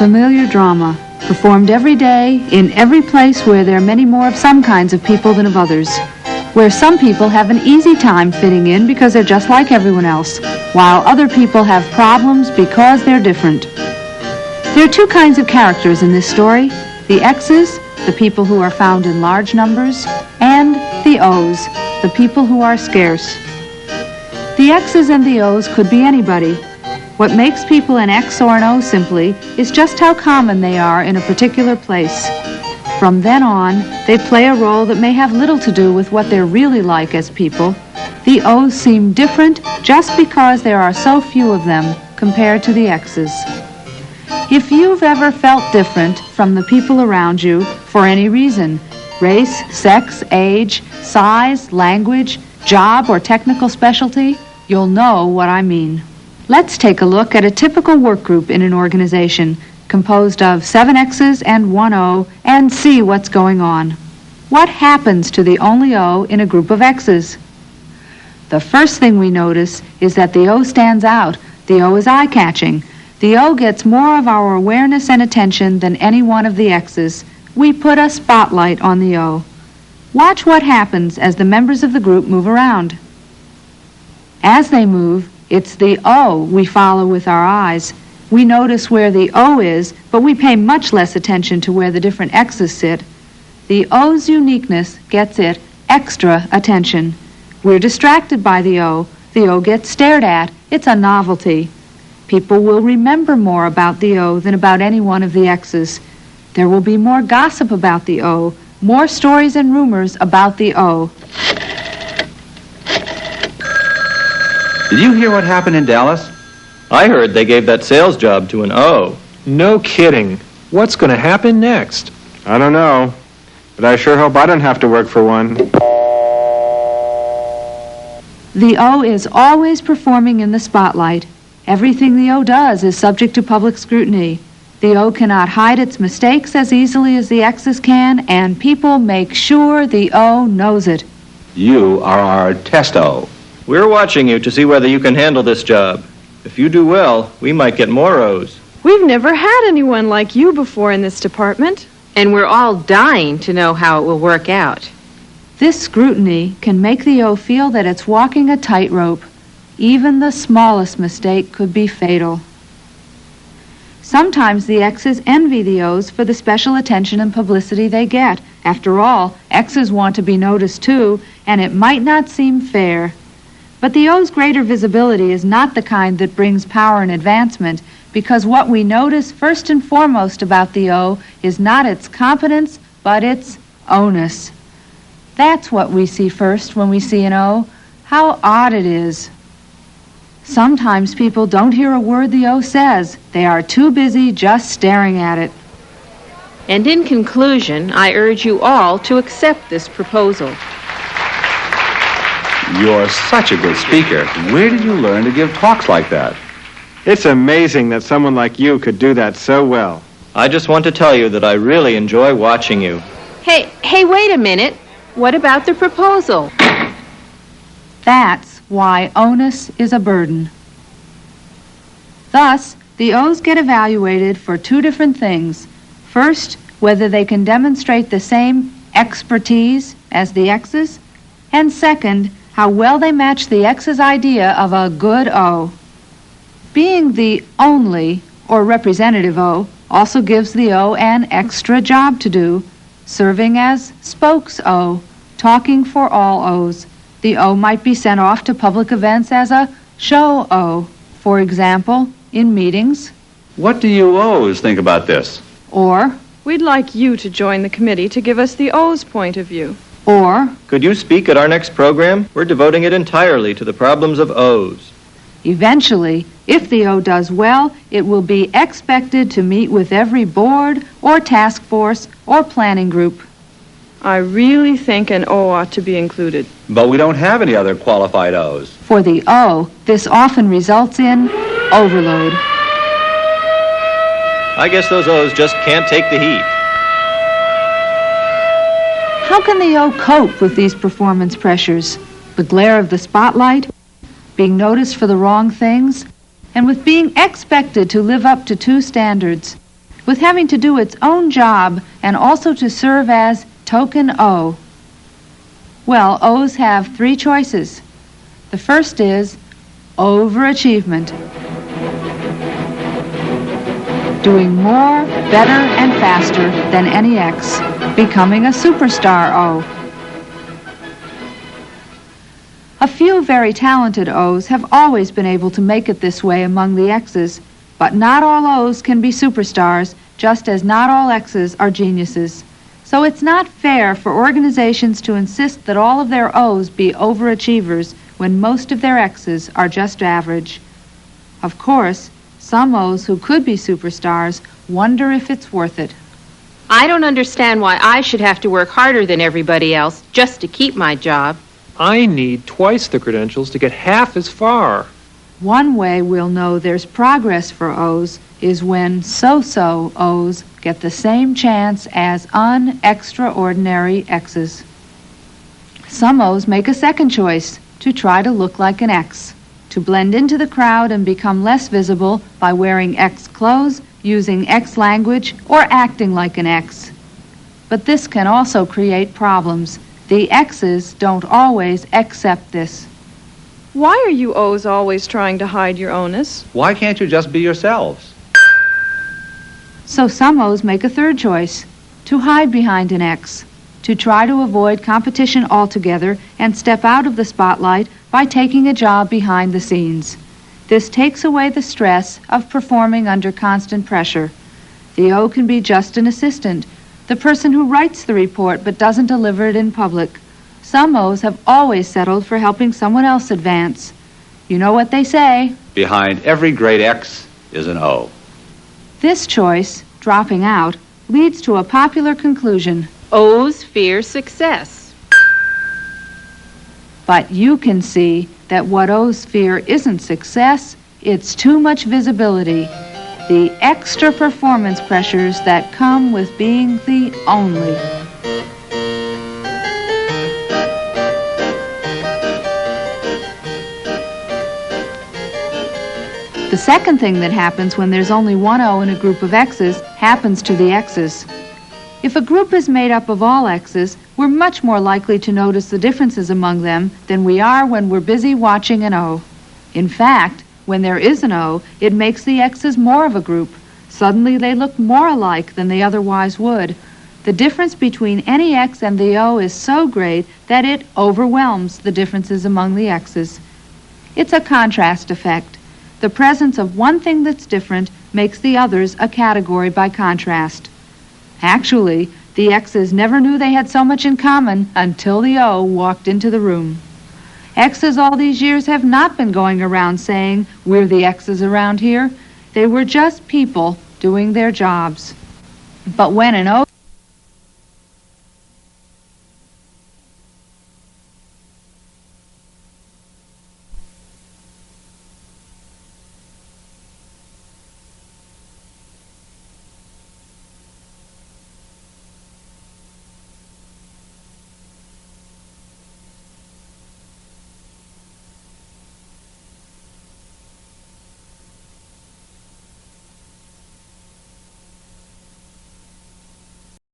familiar drama, performed every day in every place where there are many more of some kinds of people than of others, where some people have an easy time fitting in because they're just like everyone else, while other people have problems because they're different. There are two kinds of characters in this story: the X's, the people who are found in large numbers, and the O's, the people who are scarce. The X's and the O's could be anybody. What makes people an X or an O simply is just how common they are in a particular place. From then on, they play a role that may have little to do with what they're really like as people. The O's seem different just because there are so few of them compared to the X's. If you've ever felt different from the people around you for any reason, race, sex, age, size, language, job, or technical specialty, you'll know what I mean. Let's take a look at a typical work group in an organization composed of 7 X's and 1 O and see what's going on. What happens to the only O in a group of X's? The first thing we notice is that the O stands out. The O is eye-catching. The O gets more of our awareness and attention than any one of the X's. We put a spotlight on the O. Watch what happens as the members of the group move around. As they move, it's the O we follow with our eyes. We notice where the O is, but we pay much less attention to where the different X's sit. The O's uniqueness gets it extra attention. We're distracted by the O. The O gets stared at. It's a novelty. People will remember more about the O than about any one of the X's. There will be more gossip about the O, more stories and rumors about the O. Did you hear what happened in Dallas? I heard they gave that sales job to an O. No kidding. What's going to happen next? I don't know, but I sure hope I don't have to work for one. The O is always performing in the spotlight. Everything the O does is subject to public scrutiny. The O cannot hide its mistakes as easily as the X's can, and people make sure the O knows it. You are our test O. We're watching you to see whether you can handle this job. If you do well, we might get more O's. We've never had anyone like you before in this department. And we're all dying to know how it will work out. This scrutiny can make the O feel that it's walking a tightrope. Even the smallest mistake could be fatal. Sometimes the X's envy the O's for the special attention and publicity they get. After all, X's want to be noticed too, and it might not seem fair. But the O's greater visibility is not the kind that brings power and advancement, because what we notice first and foremost about the O is not its competence, but its O-ness. That's what we see first when we see an O. How odd it is. Sometimes people don't hear a word the O says. They are too busy just staring at it. And in conclusion, I urge you all to accept this proposal. You're such a good speaker. Where did you learn to give talks like that? It's amazing that someone like you could do that so well. I just want to tell you that I really enjoy watching you. Hey, wait a minute. What about the proposal? That's why onus is a burden. Thus, the O's get evaluated for two different things. First, whether they can demonstrate the same expertise as the X's, and second, how well they match the X's idea of a good O. Being the only or representative O also gives the O an extra job to do, serving as spokes O, talking for all O's. The O might be sent off to public events as a show O, for example, in meetings. What do you O's think about this? Or, We'd like you to join the committee to give us the O's point of view. or, Could you speak at our next program? We're devoting it entirely to the problems of O's. eventually, if the O does well, it will be expected to meet with every board or task force or planning group. I really think an O ought to be included. But we don't have any other qualified O's. For the O, this often results in overload. I guess those O's just can't take the heat. How can the O cope with these performance pressures? The glare of the spotlight, being noticed for the wrong things, and with being expected to live up to two standards: with having to do its own job and also to serve as token O. Well, O's have three choices. The first is overachievement. Doing more, better, and faster than any X. Becoming a superstar O. A few very talented O's have always been able to make it this way among the X's, but not all O's can be superstars, just as not all X's are geniuses. So it's not fair for organizations to insist that all of their O's be overachievers when most of their X's are just average. Of course, some O's who could be superstars wonder if it's worth it. I don't understand why I should have to work harder than everybody else just to keep my job. I need twice the credentials to get half as far. One way we'll know there's progress for O's is when so-so O's get the same chance as un-extraordinary X's. Some O's make a second choice, to try to look like an X, to blend into the crowd and become less visible by wearing X clothes, using X language, or acting like an X. But this can also create problems. The X's don't always accept this. Why are you O's always trying to hide your O-ness? Why can't you just be yourselves? So some O's make a third choice, to hide behind an X, to try to avoid competition altogether and step out of the spotlight by taking a job behind the scenes. This takes away the stress of performing under constant pressure. The O can be just an assistant, the person who writes the report but doesn't deliver it in public. Some O's have always settled for helping someone else advance. You know what they say. Behind every great X is an O. This choice, dropping out, leads to a popular conclusion. O's fear success. But you can see that what O's fear isn't success, it's too much visibility. The extra performance pressures that come with being the only. The second thing that happens when there's only one O in a group of X's happens to the X's. If a group is made up of all X's, we're much more likely to notice the differences among them than we are when we're busy watching an O. In fact, when there is an O, it makes the X's more of a group. Suddenly they look more alike than they otherwise would. The difference between any X and the O is so great that it overwhelms the differences among the X's. It's a contrast effect. The presence of one thing that's different makes the others a category by contrast. Actually, the X's never knew they had so much in common until the O walked into the room. X's all these years have not been going around saying, "We're the X's around here." They were just people doing their jobs. But when an O